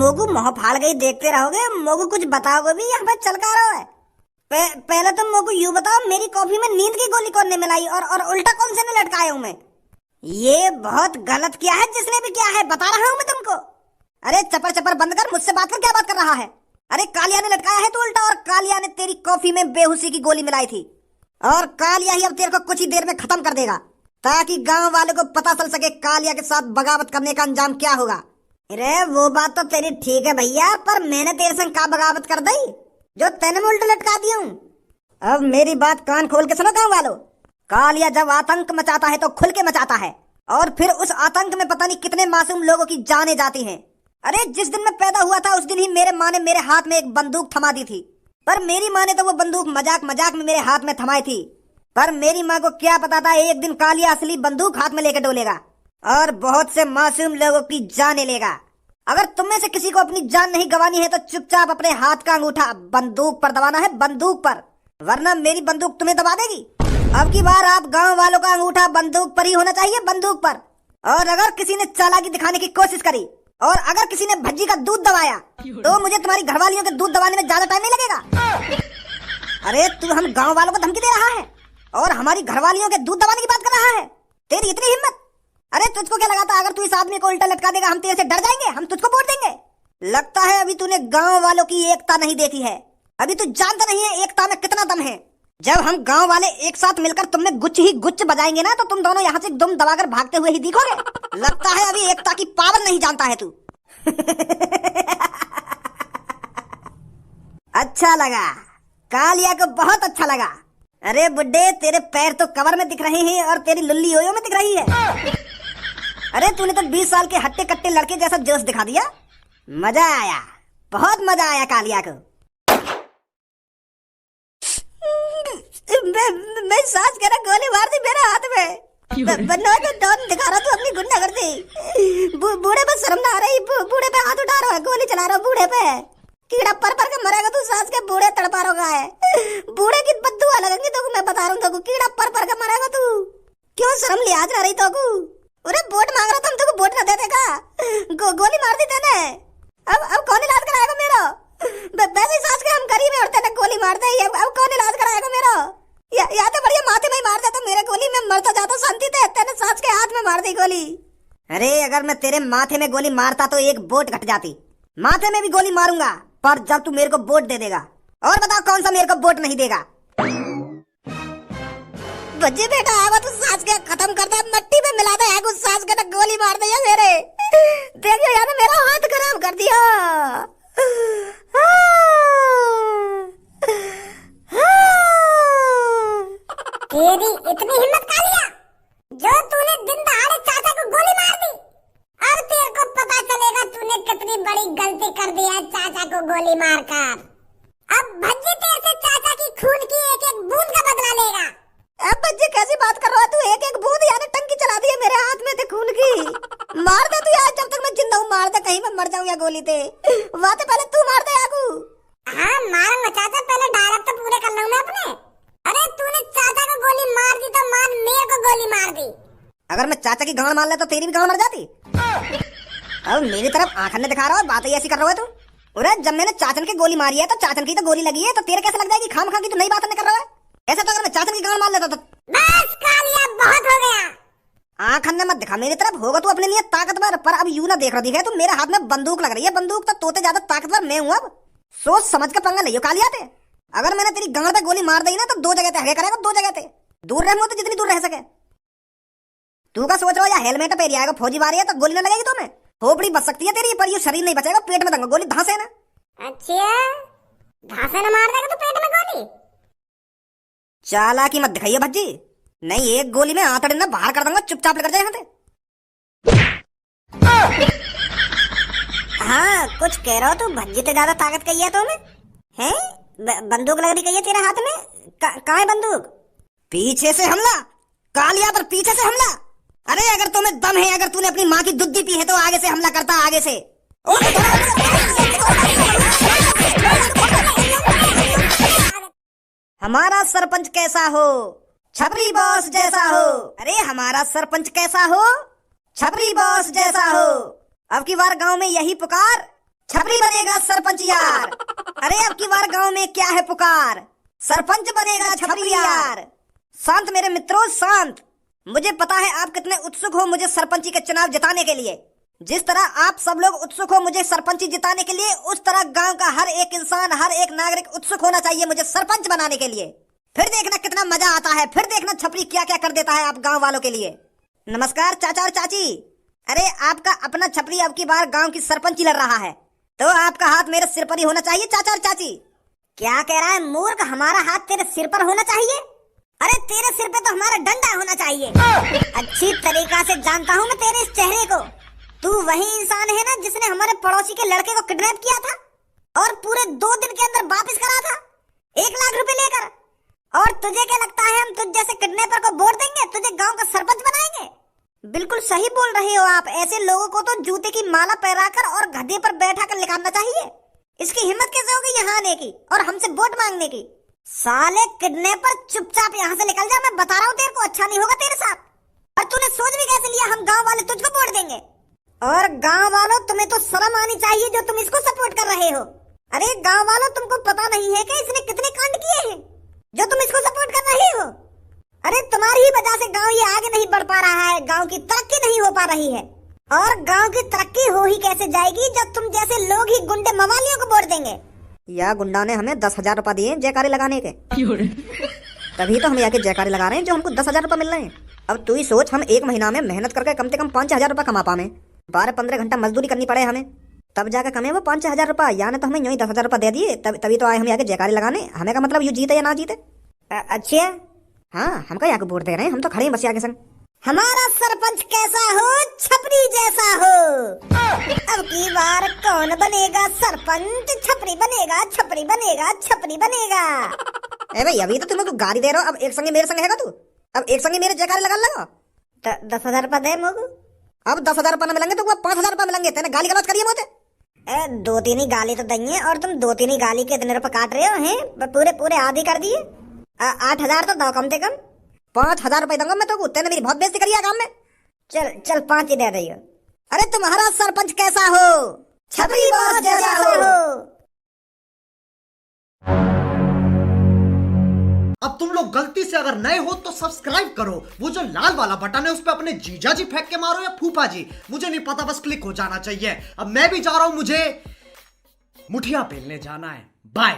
मोगू मोह फाड़ गई देखते रहोगे। मोगू कुछ बताओगे भी यहाँ पे चल का रहा है। पहले तुम मोगू यूं बताओ, मेरी कॉफी में नींद की गोली कौन ने मिलाई और उल्टा कौन से ने लटकाया हूँ मैं? ये बहुत गलत किया है जिसने भी किया है, बता रहा हूँ मैं तुमको। अरे चपर चपर बंद कर, मुझसे बात कर, क्या बात कर रहा है? अरे कालिया ने लटकाया है तो उल्टा, और कालिया ने तेरी कॉफी में बेहोशी की गोली मिलाई थी, और कालिया ही अब तेरे को कुछ ही देर में खत्म कर देगा, ताकि गांव वालों को पता चल सके कालिया के साथ बगावत करने का अंजाम क्या होगा। अरे वो बात तो तेरी ठीक है भैया, पर मैंने तेरे संग का बगावत कर दी जो तेने में उल्टा लटका दिया हूँ। अब मेरी बात कान खोल के सुनो गांव वालों। कालिया जब आतंक मचाता है तो खुल के मचाता है, और फिर उस आतंक में पता नहीं कितने मासूम लोगों की जानें जाती हैं। अरे जिस दिन मैं पैदा हुआ था उस दिन ही मेरे माँ ने मेरे हाथ में एक बंदूक थमा दी थी, पर मेरी माँ ने तो वो बंदूक मजाक मजाक में मेरे हाथ में थमाई थी। पर मेरी माँ को क्या पता था एक दिन कालिया असली बंदूक हाथ में लेकर डोलेगा और बहुत से मासूम लोगों की जान लेगा। अगर तुम में से किसी को अपनी जान नहीं गंवानी है तो चुपचाप अपने हाथ का अंगूठा बंदूक पर दबाना है, बंदूक पर, वरना मेरी बंदूक तुम्हें दबा देगी। अब की बार आप गांव वालों का अंगूठा बंदूक पर ही होना चाहिए, बंदूक पर। और अगर किसी ने चालाकी दिखाने की कोशिश करी और अगर किसी ने भज्जी का दूध दबाया तो मुझे तुम्हारी घरवालियों के दूध दबाने में ज्यादा टाइम नहीं लगेगा। अरे तू हम गांव वालों को धमकी दे रहा है और हमारी घरवालियों के दूध दबाने की बात कर रहा है? तेरी इतनी हिम्मत? अरे तुझको क्या लगा था अगर तू इस आदमी को उल्टा लटका देगा हम तेरे से डर जाएंगे, हम तुझको वोट देंगे? लगता है अभी तूने गांव वालों की एकता नहीं देखी है, अभी तू जानता नहीं है एकता में कितना दम है। जब हम गांव वाले एक साथ मिलकर तुम में गुच्छ ही गुच्छ बजाएंगे ना तो तुम दोनों यहाँ से दुम दबाकर भागते हुए ही दिखोगे। लगता है अभी एकता की पावर नहीं जानता है तू। अच्छा लगा, कालिया को बहुत अच्छा लगा। अरे बुड्ढे तेरे पैर तो कवर में दिख रहे हैं और तेरी लुल्ली ओयो में दिख रही है। अरे तूने तो 20 साल के हट्टे कट्टे लड़के जैसा जोश दिखा दिया। मजा आया, बहुत मजा आया कालिया को। मैं सांस कह रहा, गोली मार दी मेरे हाथ में। बनवा के डॉन दिखा रहा तू अपनी गुंडागर्दी। बूढ़े पे शर्म ना आ रही? बूढ़े पे हाथ उठा रहा है, गोली चला रहा बूढ़े पे। कीड़ा पर के मरेगा तू, सांस के बूढ़े तड़पा रहा है। बूढ़े की बद्दुआ लगेगी तो मैं बता रहा हूँ, कीड़ा पर के मरेगा तू। क्यों शर्म लिहाज ना रही तो? अरे वोट मांग रहा था, हम तुमको वोट ना देते का? गोली मार दी तेने। अब कौन इलाज कराएगा मेरा? वैसे सांस के हम गरीब है और तेने गोली मार दी, अब कौन इलाज कराएगा मेरा? या तो बढ़िया माथे में ही मार देता मेरे गोली में, मरता जाता शांति से। तेने सांस के हाथ में मार दी गोली। अरे अगर मैं तेरे माथे में गोली मारता तो एक वोट घट जाती। माथे में भी गोली मारूंगा पर जब तू मेरे को वोट दे देगा। और बताओ कौन सा मेरे को वोट नहीं देगा? बच्चे बेटा आवा तू सांस के खत्म कर दे, मट्टी में मिला दे, कुछ सांस के गोली मार दे मेरे। देखियो यार मेरा हाथ खराब कर दिया। तेरी इतनी हिम्मत कालिया, जो तूने दिन दहाड़े चाचा को गोली मार दी। अब तेरे को पता चलेगा तूने कितनी बड़ी गलती कर दी है चाचा को गोली मारकर। अब भज्जी तेरे से चाचा की खून की एक एक बूंद का बदला लेगा। अब भज्जी कैसी बात कर रहा है तू? एक एक बूंद यानी टंकी चला दी है मेरे हाथ में थे खून की। मार दे तू यार, जब तक मैं जिंदा हूँ मार दे, कहीं मैं मर जाऊँ या गोली दे। वहाँ तो पहले तू मार दे आगू। हाँ मारूंगा चाचा, पहले डायलॉग तो पूरे कर लूँ मैं अपने। अरे तूने चाचा को गोली मार दी तो मान मेरे को गोली मार दी। अगर मैं चाचा की गांड मार ले तो तेरी भी गांड मर जाती। अब मेरी तरफ आंख ने दिखा रहा है, बात ऐसी कर रहा है तू। अरे जब मैंने चाचन की गोली मारी है तो चाचन की तो गोली लगी है, तो तेरे कैसे लग जाएगी? खाम खा की तो नई बात नहीं कर रहा है। ऐसा तो अगर मैं चाचन की गांड मार लेता तो। बस कालिया बहुत हो गया। आंख ने मत दिखा मेरी तरफ, होगा तू अपने लिए ताकतवर, पर अब यूं ना देख रही है तू। मेरे हाथ में बंदूक लग रही है, बंदूक तो तोते ज्यादा ताकतवर मैं हूँ। अब सोच समझ के पंगा लियो कालिया पे। अगर मैंने तेरी गांड पे गोली मार दी ना तो दो जगह पे हगे करेगा, दो जगह पे दूर रह तो जितनी दूर रह सके। तू का सोच रहा है या हेलमेट पहन आएगा फौजी बारी है तो गोली ना लगेगी तुम्हें? खोपड़ी बच सकती है तेरी, पर ये शरीर नहीं बचेगा, पेट में दूंगा गोली धांसे ना। अच्छा धांसे ना मार देगा तो पेट में गोली? चालाकी मत दिखाइए भज्जी, नहीं एक गोली में आंतड़े ना बाहर कर दूंगा, चुपचाप लेकर जाए यहाँ से। हाँ कुछ कह रहा हो तू? भज्जी तो ज्यादा ताकत कही है तुम्हें हैं? बंदूक लग रही कही है तेरे हाथ में? कहाँ है बंदूक? पीछे से हमला कालिया पर, पीछे से हमला। अरे अगर तुम्हें दम है, अगर तूने अपनी माँ की दूध पी है तो आगे से हमला करता, आगे से। हमारा सरपंच कैसा हो? छपरी बॉस जैसा हो। अरे हमारा सरपंच कैसा हो? छपरी बॉस जैसा हो। अब की बार गांव में यही पुकार, छपरी बनेगा सरपंच यार। अरे अब की बार गांव में क्या है पुकार, सरपंच बनेगा छपरी यार। शांत मेरे मित्रों शांत। मुझे पता है आप कितने उत्सुक हो मुझे सरपंची के चुनाव जिताने के लिए। जिस तरह आप सब लोग उत्सुक हो मुझे सरपंची जिताने के लिए, उस तरह गांव का हर एक इंसान, हर एक नागरिक उत्सुक होना चाहिए मुझे सरपंच बनाने के लिए। फिर देखना कितना मजा आता है, फिर देखना छपरी क्या क्या कर देता है आप गांव वालों के लिए। नमस्कार चाचा और चाची। अरे आपका अपना छपरी अब की बार गांव की सरपंची लड़ रहा है, तो आपका हाथ मेरे सिर पर ही होना चाहिए चाचा और चाची। क्या कह रहा है मूर्ख, हमारा हाथ तेरे सिर पर होना चाहिए? अरे तेरे सिर पे तो हमारा डंडा होना चाहिए। अच्छी तरीका से जानता हूँ मैं तेरे इस चेहरे को। तू वही इंसान है ना जिसने हमारे पड़ोसी के लड़के को किडनैप किया था और पूरे 2 दिन के अंदर वापस करा था 1 लाख रुपए लेकर। और तुझे क्या लगता है हम तुझ जैसे किडनैपर को वोट देंगे, तुझे गांव का सरपंच बनाएंगे? बिल्कुल सही बोल रहे हो आप। ऐसे लोगों को तो जूते की माला पहनाकर और गधे पर बैठा कर निकालना चाहिए। इसकी हिम्मत कैसे होगी यहाँ आने की और हमसे वोट मांगने की? साले किडनैपर चुपचाप यहाँ से निकल जा, मैं बता रहा हूँ तेरे को अच्छा नहीं होगा तेरे साथ। और तूने सोच भी कैसे लिया हम गाँव वाले तुझको वोट देंगे? और गाँव वालों तुम्हें तो शर्म आनी चाहिए जो तुम इसको सपोर्ट कर रहे हो। अरे गाँव वालों तुमको पता नहीं है कि इसने कितने कांड किए हैं जो तुम इसको सपोर्ट कर रहे हो? अरे तुम्हारी ही वजह से गांव ये आगे नहीं बढ़ पा रहा है, गांव की तरक्की नहीं हो पा रही है। और गांव की तरक्की हो ही कैसे जाएगी जब तुम जैसे लोग ही गुंडे मवालियों को वोट देंगे। या गुंडा ने हमें 10,000 रुपए दिए जयकारी लगाने के, तभी तो हम यहाँ के जयकारी लगा रहे हैं जो हमको 10,000 रुपए मिल रहे हैं। अब तू ही सोच, हम 1 महीना में मेहनत करके कम से कम 5,000 रुपए कमा पावे। 12-15 घंटा मजदूरी करनी पड़े हमें, तब जाकर कमे वो 5,000 रुपए। यानी तो हमें यूं ही 10,000 रुपए दे दिए, तभी तो आए हम यहाँ के जयकारी लगाने। हमें का मतलब यू जीते या ना जीते। अच्छा हाँ, हमका यहाँ को वोट दे रहे हैं, हम तो खड़े हैं बस यहाँ के संग। हमारा सरपंच कैसा हो, छपरी जैसा हो। अब की बार कौन बनेगा सरपंच? छपरी बनेगा, छपरी बनेगा, छपरी बनेगा। ए भाई अभी तो तुम लोग गाड़ी दे रहे हो, अब एक संगे मेरे संग हैगा तू? अब एक संगे मेरे जयकारे लगा लगा 10,000 रुपए दे मोगू। अब 10,000 रुपए न मिलेंगे तो 5,000 रुपए मिलेंगे। तेने गाली गलौज करिए मोते। 2-3 ही गाली तो देंगे और तुम 2-3 ही गाली के इतने रुपए काट रहे हो हैं? पूरे आधी कर दिए। 8,000 तो दो कम से कम। 5,000 रुपए दूंगा मैं तो। तेने मेरी बहुत बेइज्जती करी है काम में। चल 5 ही दे दियो। अरे तुम्हारा सरपंच कैसा हो? छपरी बॉस जैसा हो। अब तुम लोग गलती से अगर नए हो तो सब्सक्राइब करो, वो जो लाल वाला बटन है उस पे अपने जीजा जी फेंक के मारो या फूफा जी, मुझे नहीं पता, बस क्लिक हो जाना चाहिए। अब मैं भी जा रहा हूं, मुझे मुठिया पेलने जाना है। बाय।